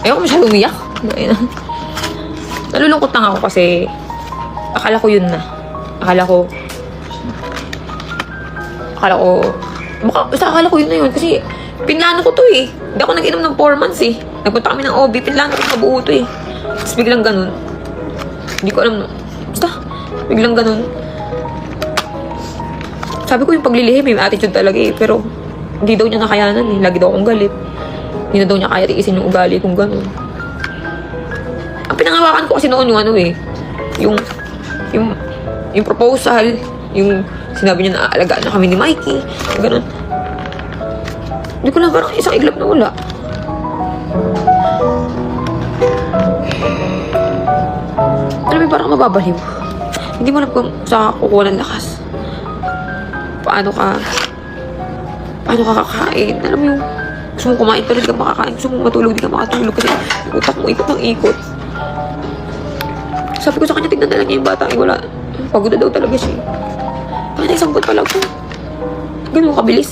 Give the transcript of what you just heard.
Ayoko masyado umiyak. Nalulungkot lang ako kasi akala ko yun na. Akala ko akala ko yun na yun kasi pinlano ko to eh. Hindi ako nag-inom ng 4 months eh. Nagpunta kami ng OB, pinlano ko mabuo to eh. Tapos biglang ganun. Hindi ko alam. Basta, biglang ganun. Sabi ko yung paglilihim, may attitude talaga eh. Pero, hindi daw niya nakayanan eh. Lagi daw akong galit. Hindi na daw niya kaya tiisin yung ugali kung ganun. Ang pinangawakan ko kasi noon yung ano eh. Yung proposal. Yung sinabi niya na aalagaan na kami ni Mikey. Ganun. Hindi ko lang parang isang iglap na wala. Alam mo, parang mababaliw. Hindi mo alam kung saan ka kukuha ng lakas. Paano ka kakain. Alam mo yung gusto mo kumain pero di ka makakain. Gusto mo matulog, di ka makatulog kasi utak mo ikot ng ikot. Sabi ko sa kanya, tignan na lang niya yung bata. Eh, wala. Pagod na daw talaga siya. Bakit isang buwan pa lang ko? Ganun kabilis.